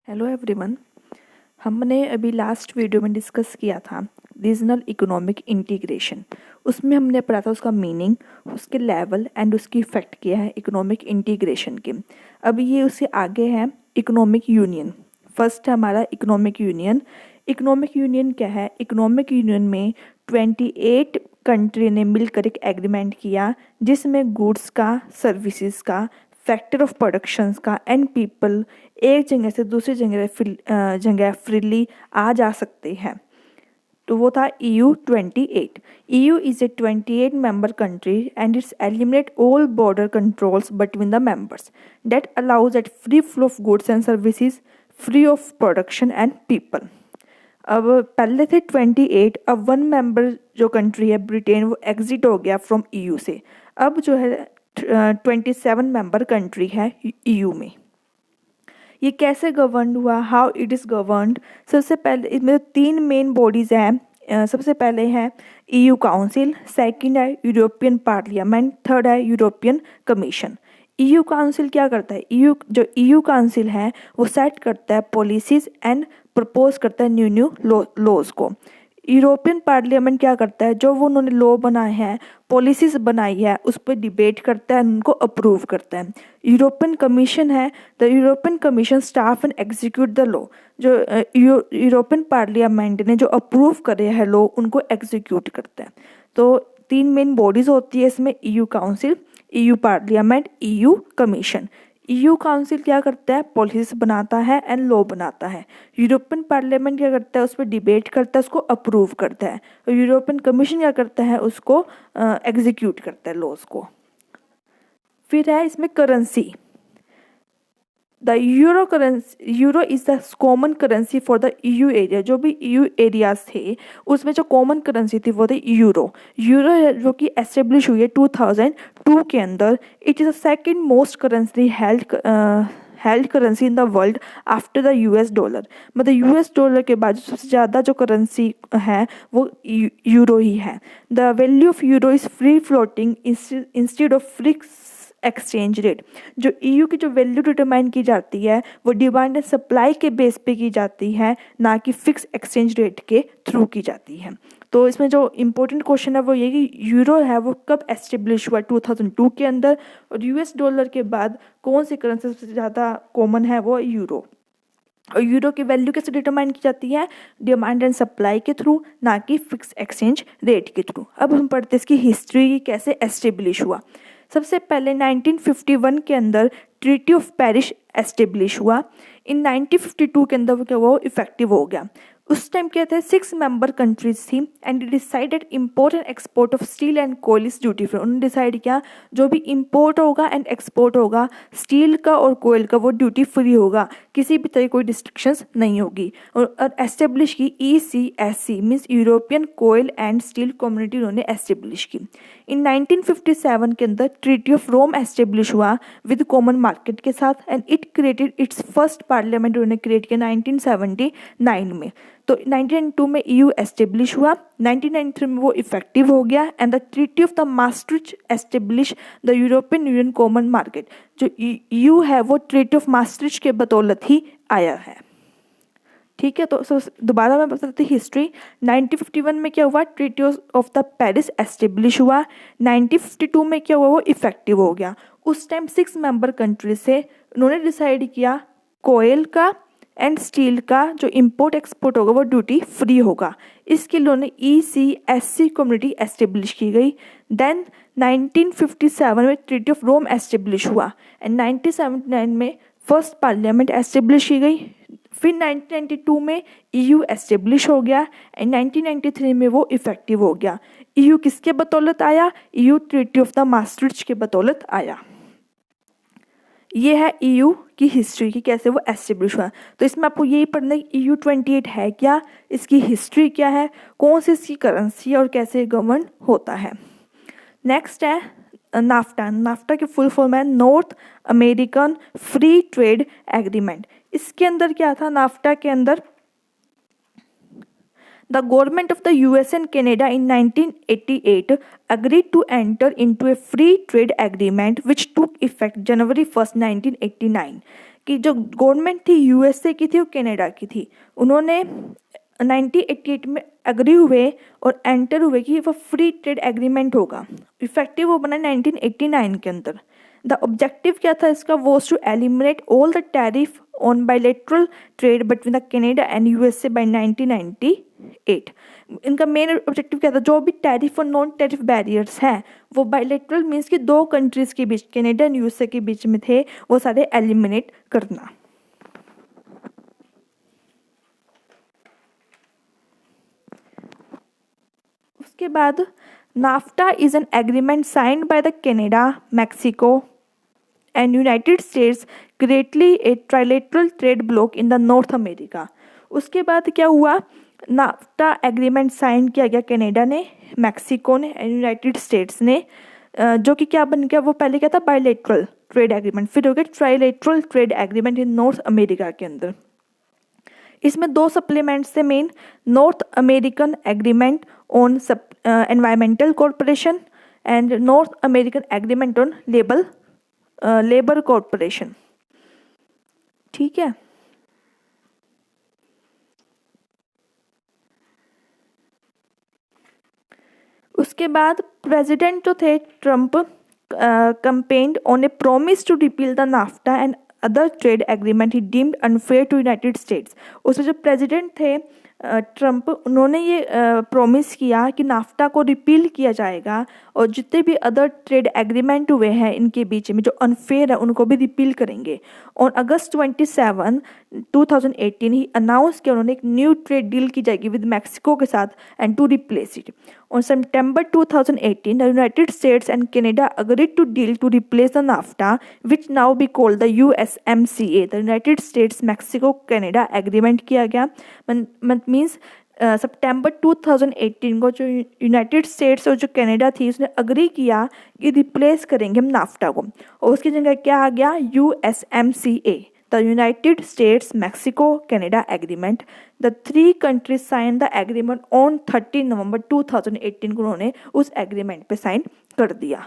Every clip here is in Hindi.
Hello everyone. हमने अभी लास्ट वीडियो में डिस्कस किया था रीजनल इकोनॉमिक इंटीग्रेशन। उसमें हमने पढ़ा था उसका मीनिंग, उसके लेवल एंड उसकी इफेक्ट किया है इकोनॉमिक इंटीग्रेशन के। अब ये उससे आगे है इकोनॉमिक यूनियन। फर्स्ट है हमारा इकोनॉमिक यूनियन। इकोनॉमिक यूनियन क्या है? इकोनॉमिक यूनियन में 28 कंट्री ने मिलकर एक एग्रीमेंट किया जिसमें गुड्स का, सर्विसेज का, फैक्टर ऑफ प्रोडक्शंस का एंड पीपल एक जगह से दूसरी जगह फ्रीली आ जा सकते हैं। तो वो था EU 28। EU is a 28 member country and it's eliminate all border controls between the members that allows that free flow of goods and services, free of production and people। अब पहले थे 28, अब 1 मेंबर जो कंट्री है ब्रिटेन वो एग्जिट हो गया फ्रॉम EU से। अब जो है 27 मेंबर कंट्री है EU में। ये कैसे गवर्न हुआ? How it is governed? सबसे पहले इसमें 3 मेन बॉडीज़ हैं। सबसे पहले है EU काउंसिल, सेकंड है यूरोपियन पार्लियामेंट, थर्ड है यूरोपियन कमीशन। EU काउंसिल क्या करता है? EU काउंसिल है वो सेट करता है पॉलिसीज एंड प्रपोज करता है न्यू लॉज को। यूरोपियन पार्लियामेंट क्या करता है? जो वो उन्होंने लॉ बनाए हैं, पॉलिसीज बनाई है, उस पर डिबेट करता है, उनको अप्रूव करता है। यूरोपियन कमीशन है, the European commission staff and execute the law. जो यूरोपियन पार्लियामेंट ने जो अप्रूव करे हैं लॉ, उनको एग्जीक्यूट करता है। तो 3 मेन बॉडीज होती है इसमें, EU council, EU parliament, EU commission. EU council क्या करता है? पॉलिसीज बनाता है एंड लॉ बनाता है। यूरोपियन पार्लियामेंट क्या करता है? उस पर डिबेट करता है, उसको अप्रूव करता है। और यूरोपियन कमीशन क्या करता है? उसको एग्जीक्यूट करता है लॉज को। फिर है इसमें currency. The euro is the common currency for the EU area. जो भी EU एरियाज थे उसमें जो कॉमन करेंसी थी वो थी यूरो। यूरो जो कि एस्टेब्लिश हुई है 2002 के अंदर। It is the second most currency held currency in the world after the US dollar. मतलब US डॉलर के बाद सबसे ज़्यादा जो करेंसी है वो यूरो ही है। The value of euro is free floating instead of fix exchange rate. जो EU की जो वैल्यू डिटरमाइन की जाती है वो डिमांड एंड सप्लाई के बेस पे की जाती है, ना कि फिक्स एक्सचेंज रेट के थ्रू की जाती है। तो इसमें जो इम्पोर्टेंट क्वेश्चन है वो ये कि यूरो है वो कब एस्टेब्लिश हुआ? 2002 के अंदर। और US डॉलर के बाद कौन सी करेंसी सबसे ज़्यादा कॉमन है? वो यूरो। और यूरो की वैल्यू कैसे डिटरमाइन की जाती है? डिमांड एंड सप्लाई के थ्रू, ना कि फिक्स एक्सचेंज रेट के थ्रू। अब हम पढ़ते हैं इसकी हिस्ट्री कैसे एस्टेब्लिश हुआ। सबसे पहले 1951 के अंदर ट्रीटी ऑफ पेरिस एस्टेब्लिश हुआ। इन 1952 के अंदर क्या हुआ? इफेक्टिव हो गया। उस टाइम क्या थे? 6 मेंबर कंट्रीज थी and decided import and export of steel and कोयल इज ड्यूटी फ्री। उन्होंने डिसाइड किया जो भी इम्पोर्ट होगा एंड एक्सपोर्ट होगा स्टील का और कोयल का वो ड्यूटी फ्री होगा, किसी भी तरह कोई रिस्ट्रिक्शंस नहीं होगी। और एस्टेब्लिश की ECSC मीन्स यूरोपियन कोयल एंड स्टील कम्युनिटी उन्होंने एस्टेब्लिश की। इन 1957 के अंदर ट्रीटी ऑफ रोम एस्टेब्लिश हुआ विद कॉमन मार्केट के साथ and it created its first parliament. उन्होंने क्रिएट किया 1979 में। तो 1992 में EU एस्टेब्लिश हुआ, 1993 में वो इफेक्टिव हो गया and the treaty of the Maastricht establish the European union common market. जो EU है वो ट्रीटी ऑफ मास्ट्रिच के बदौलत ही आया है। ठीक है, तो दोबारा मैं बताती हूँ हिस्ट्री। 1951 में क्या हुआ? Treaty of the Paris establish हुआ। 1952 में क्या हुआ? वो इफेक्टिव हो गया। उस टाइम 6 मेंबर कंट्री से उन्होंने डिसाइड किया कोयल का एंड स्टील का जो इम्पोर्ट एक्सपोर्ट होगा वो ड्यूटी फ्री होगा। इसके लिए उन्होंने ECSC कम्युनिटी एस्टेब्लिश की गई। देन 1957 में ट्रीटी ऑफ रोम एस्टेब्लिश हुआ एंड 1979 में फर्स्ट पार्लियामेंट एस्टेब्लिश की गई। फिर 1992 में EU एस्टेब्लिश हो गया एंड 1993 में वो इफेक्टिव हो गया। EU किसके बदौलत आया? EU treaty of the Maastricht के बदौलत आया। ये है EU की हिस्ट्री की कैसे वो एस्टेब्लिश हुआ। तो इसमें आपको यही पढ़ना है EU 28 है क्या, इसकी हिस्ट्री क्या है, कौन सी इसकी करेंसी और कैसे गवर्न होता है। नेक्स्ट है नाफ्टा। नाफ्टा की फुल फॉर्म है north American free trade agreement. इसके अंदर क्या था? नाफ्टा के अंदर The government of the US and Canada in 1988 agreed to enter into a free trade agreement which took effect January 1st, 1989. कि जो गवर्नमेंट थी यूएसए की थी और कनाडा की थी, उन्होंने 1988 में एग्री हुए और एंटर हुए कि वो फ्री ट्रेड एग्रीमेंट होगा, इफेक्टिव वो बना 1989 के अंदर। द ऑब्जेक्टिव क्या था इसका, was to eliminate all the tariff on bilateral trade between the Canada and USA by 1998। इनका मेन ऑब्जेक्टिव क्या था, जो भी टैरिफ और नॉन टैरिफ बैरियर्स हैं वो बायलैटरल मीन्स कि दो कंट्रीज़ के बीच, कनाडा एंड यूएसए के बीच में थे, वो सारे एलिमिनेट करना। उसके बाद NAFTA is an agreement signed by the Canada, Mexico and United States greatly a trilateral trade bloc in the North America। उसके बाद क्या हुआ, नाफ्टा एग्रीमेंट साइन किया गया कनाडा ने, मैक्सिको ने एंड यूनाइटेड स्टेट्स ने, जो कि क्या बन गया, वो पहले क्या था बायलैटरल ट्रेड एग्रीमेंट, फिर हो गया trilateral trade agreement in North America के अंदर। इसमें दो सप्लीमेंट्स थे main, North American agreement on environmental corporation and North American agreement on labour corporation. ठीक है, उसके बाद प्रेसिडेंट जो थे Trump campaigned on a promise to repeal the NAFTA and other trade agreement he deemed unfair to United States. उसमें जो प्रेसिडेंट थे ट्रम्प, उन्होंने ये प्रॉमिस किया कि नाफ्टा को रिपील किया जाएगा और जितने भी अदर ट्रेड एग्रीमेंट हुए हैं इनके बीच में जो अनफेयर है उनको भी रिपील करेंगे। ऑन अगस्त 27, 2018 ही अनाउंस किया उन्होंने एक न्यू ट्रेड डील की जाएगी विद मैक्सिको के साथ and to replace it. On September 2018, the United States and Canada agreed to deal to replace the NAFTA, which now be called the USMCA, the United States Mexico Canada Agreement किया गया। मीन्स सितंबर 2018 को जो यूनाइटेड स्टेट्स और जो कनाडा थी उसने अग्री किया कि रिप्लेस करेंगे हम नाफ्टा को, और उसकी जगह क्या आ गया, USMCA, the United States Mexico Canada Agreement। The three countries signed the agreement on 30 नवंबर 2018 को उन्होंने उस एग्रीमेंट पे साइन कर दिया।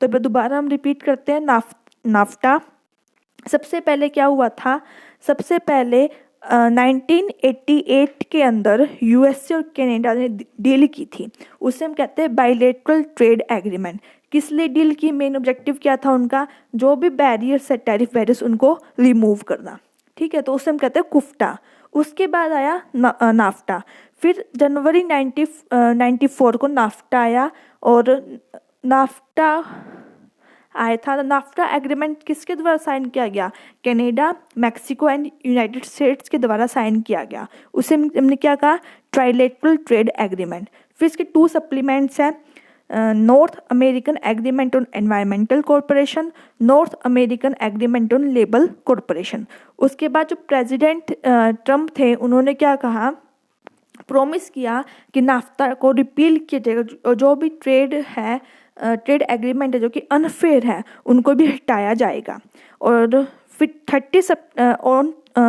तो अब दोबारा हम रिपीट करते हैं, नाफ्टा सबसे पहले क्या हुआ था, सबसे पहले 1988 के अंदर यूएसए और कनाडा ने डील की थी, उसे हम कहते हैं बायलैटरल ट्रेड एग्रीमेंट। किस लिए डील की, मेन ऑब्जेक्टिव क्या था उनका, जो भी बैरियर्स है टैरिफ बैरियर्स उनको रिमूव करना। ठीक है, तो उसे हम कहते हैं कुफ्टा। उसके बाद आया नाफ्टा, फिर जनवरी 1994 को नाफ्टा आया, और नाफ्टा आया था। नाफ्टा एग्रीमेंट किसके द्वारा साइन किया गया, Canada, Mexico and United states के द्वारा साइन किया गया। उसे हमने क्या कहा, ट्राइलेटरल ट्रेड एग्रीमेंट। फिर इसके टू सप्लीमेंट्स हैं, north American agreement on environmental corporation, north American agreement on labour corporation. उसके बाद जो प्रेसिडेंट ट्रम्प थे उन्होंने क्या कहा, प्रॉमिस किया कि नाफ्ता को रिपील किया जाएगा, और जो भी ट्रेड एग्रीमेंट है जो कि अनफेयर है उनको भी हटाया जाएगा। और फिर 30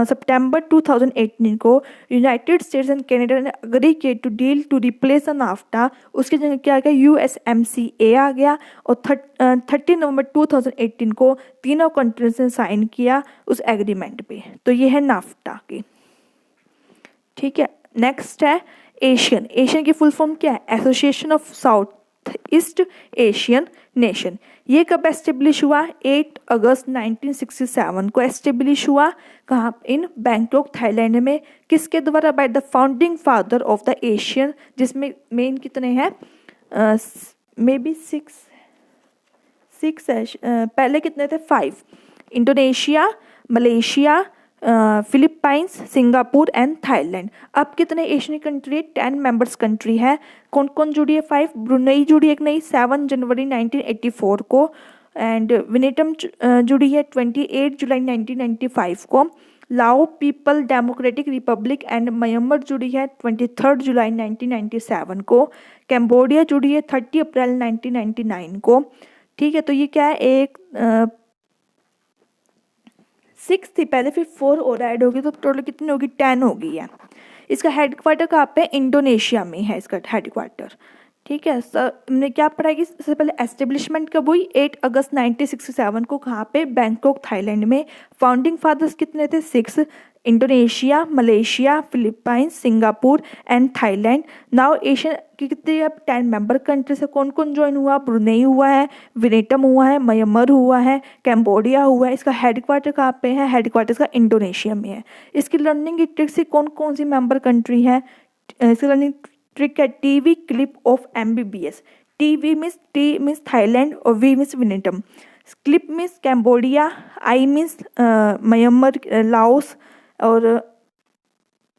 सितंबर 2018 को यूनाइटेड स्टेट्स एंड कनाडा ने अग्री किया to deal to replace the NAFTA. उसकी जगह क्या आ गया, USMCA आ गया, और 30 नवंबर 2018 को तीनों कंट्रीज ने साइन किया उस एग्रीमेंट पे। तो ये है नाफ्टा की। ठीक है, नेक्स्ट है एशियन। एशियन की फुल फॉर्म क्या है, association of south east Asian nation. ये कब एस्टेब्लिश हुआ, 8 अगस्त 1967 को एस्टेब्लिश हुआ। कहाँ, इन बैंकॉक थाईलैंड में। किसके द्वारा, by the founding father of the Asian, जिसमें मेन कितने हैं, मे बी 6 है, पहले कितने थे, 5, Indonesia, Malaysia, Philippines, Singapore and Thailand. अब कितने एशियन कंट्री, 10 मेंबर्स कंट्री है। कौन कौन जुड़ी है, 5, ब्रुनेई जुड़ी है नई 7 जनवरी 1984 को, एंड वियतनाम जुड़ी है 28 जुलाई 1995 को। लाओ people democratic Republic and Myanmar जुड़ी है 23 जुलाई 1997 को। कैम्बोडिया जुड़ी है 30 अप्रैल 1999 को। ठीक है, तो ये क्या है, एक 6 थी पहले, फिर 4 और ऐड होगी, तो टोटल कितनी होगी, 10 हो गई है। इसका हेडक्वार्टर कहाँ पे, इंडोनेशिया में है इसका हेडक्वार्टर। ठीक है सर, हमने क्या पढ़ा कि सबसे पहले एस्टेब्लिशमेंट कब हुई, 8 अगस्त 1967 को, कहाँ पे, बैंकॉक थाईलैंड में। फाउंडिंग फादर्स कितने थे, 6, Indonesia, Malaysia, Philippines, Singapore and Thailand. Now Asian की कितने, अब 10 मेंबर कंट्री से कौन कौन ज्वाइन हुआ, ब्रुनेई हुआ है, वियतनाम हुआ है, म्यांमार हुआ है, कैम्बोडिया हुआ है। इसका हेडक्वार्टर कहाँ पे है, हेडक्वार्टर का इंडोनेशिया में है। इसकी लर्निंग की ट्रिक से कौन कौन सी मेंबर कंट्री है, इसकी लर्निंग ट्रिक है TV clip of MBBS। T means Thailand और V means Vietnam, clip means Cambodia, I means Myanmar Laos, और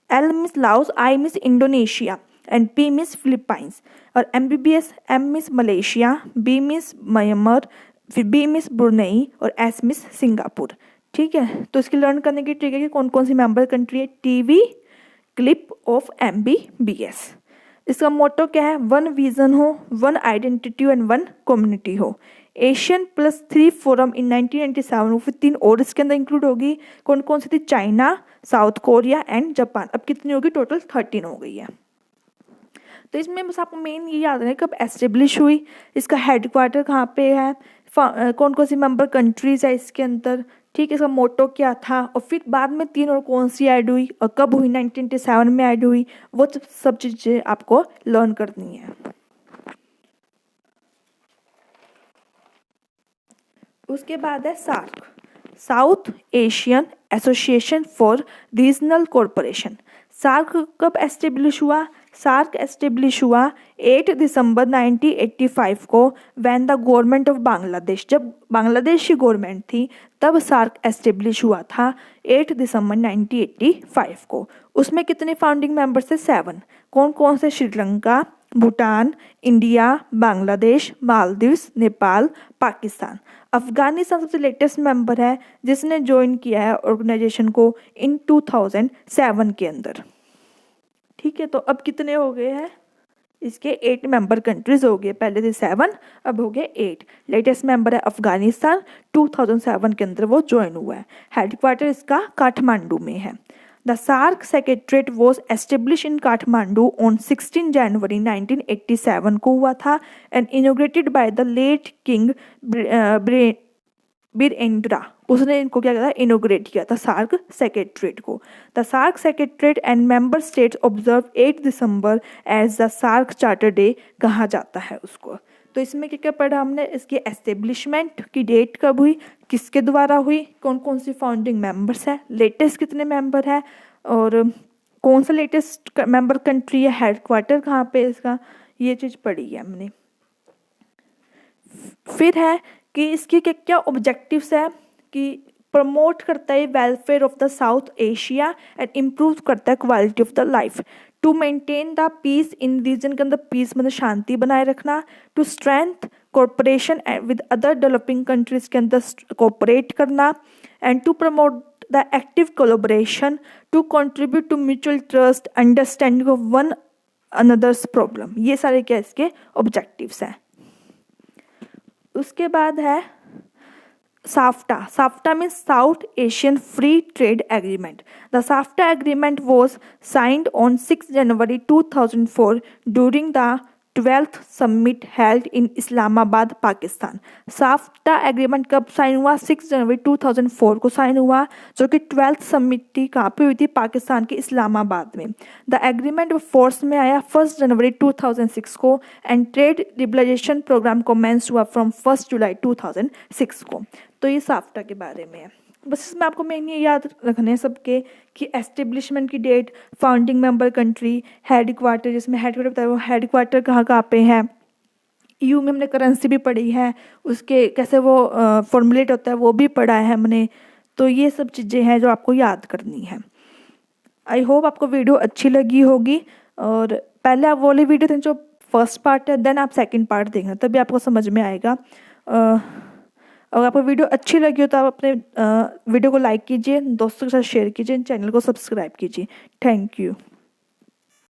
L means Laos, I means Indonesia and P means Philippines. और MBBS, M means Malaysia, B means Myanmar, फिर बी मीन्स ब्रुनेई और एस मीन्स सिंगापुर। ठीक है, तो इसकी लर्न करने की ट्रिक है कि कौन कौन सी मेंबर कंट्री है, टीवी क्लिप ऑफ MBBS। इसका मोटो क्या है, वन विजन हो, one identity and one community हो। एशियन +3 फोरम इन 1997, फिर 3 और इसके अंदर इंक्लूड होगी, कौन कौन सी थी, China, south Korea and Japan. अब कितनी होगी, टोटल 13 हो गई है। तो इसमें बस आपको मेन ये याद रहे कब एस्टेब्लिश हुई, इसका हेडक्वार्टर कहाँ पे है, कौन कौन सी मेंबर कंट्रीज है इसके अंदर। ठीक है, इसका मोटो क्या था, और फिर बाद में 3 और कौन सी ऐड हुई और कब हुई, 1997 में ऐड हुई, वो सब चीज़ें आपको लर्न करनी है। उसके बाद है SAARC, South Asian Association for Regional corporation. SAARC कब एस्टेब्लिश हुआ, सार्क एस्टेब्लिश हुआ 8 दिसंबर 1985 को, when the government of Bangladesh, जब बांग्लादेश की गवर्नमेंट थी तब सार्क एस्टेब्लिश हुआ था 8 दिसंबर 1985 को। उसमें कितने फाउंडिंग मेंबर्स थे, 7। कौन कौन से, श्रीलंका, भूटान, इंडिया, बांग्लादेश, मालदीव्स, नेपाल, पाकिस्तान। अफगानिस्तान सबसे लेटेस्ट मेंबर है जिसने ज्वाइन किया है ऑर्गेनाइजेशन को इन 2007 के अंदर। ठीक है, तो अब कितने हो गए हैं, इसके 8 मेंबर कंट्रीज हो गए, पहले थे 7 अब हो गए 8। लेटेस्ट मेंबर है अफगानिस्तान, 2007 के अंदर वो ज्वाइन हुआ है। हेडक्वार्टर इसका काठमांडू में है। The SAARC secretariat was establish in Kathmandu on 16 जनवरी 1987 को हुआ था, and inaugurated by the late king Birendra. उसने इनको क्या किया था, इनोग्रेट किया था सार्क सेक्रेटरीट को। The SAARC secretariat and member states observe 8 दिसंबर as the SAARC charter day कहा जाता है उसको। तो इसमें क्या क्या पढ़ा हमने, इसकी एस्टेब्लिशमेंट की डेट कब हुई, किसके द्वारा हुई, कौन कौन सी फाउंडिंग मेंबर्स है, लेटेस्ट कितने मेंबर है, और कौन सा लेटेस्ट मेंबर कंट्री है, हेडक्वार्टर कहाँ पे इसका, ये चीज़ पढ़ी है हमने। फिर है कि इसकी क्या क्या ऑब्जेक्टिव्स है, कि प्रमोट करता है welfare of the South Asia and improve करता है quality of the life, to maintain the peace in region के अंदर, पीस मतलब शांति बनाए रखना, to strength cooperation with other developing countries के अंदर कोऑपरेट करना, and to promote the active collaboration, to contribute to mutual trust, understanding of one another's problem. ये सारे क्या इसके ऑब्जेक्टिव्स हैं। उसके बाद है SAFTA. SAFTA means south Asian free trade agreement. The SAFTA agreement was signed on 6 January 2004 during the 12th summit held in Islamabad, Pakistan. SAFTA agreement कब साइन हुआ, 6 जनवरी 2004 को साइन हुआ, जो कि 12th समिट थी कहाँ पे हुई थी, पाकिस्तान के इस्लामाबाद में। द एग्रीमेंट फोर्स में आया 1 जनवरी 2006 को, and trade liberalization programme commence हुआ फ्रॉम 1 जुलाई 2006 को। तो ये साफ्टा के बारे में है। बस इसमें आपको मेन ये याद रखने हैं सबके कि एस्टेब्लिशमेंट की date, founding member country, headquarter, जिसमें हेडक्वार्टर बताया वो हेडक्वार्टर कहाँ कहाँ पे है। EU में हमने करेंसी भी पढ़ी है, उसके कैसे वो फॉर्मुलेट होता है वो भी पढ़ा है हमने। तो ये सब चीज़ें हैं जो आपको याद करनी है। आई होप आपको वीडियो अच्छी लगी होगी, और पहले आप वो वाली वीडियो देखें जो फर्स्ट पार्ट है, देन आप सेकंड पार्ट देखना, तभी आपको समझ में आएगा। अगर आपको वीडियो अच्छी लगी हो तो आप अपने वीडियो को लाइक कीजिए, दोस्तों के साथ शेयर कीजिए, चैनल को सब्सक्राइब कीजिए। Thank you.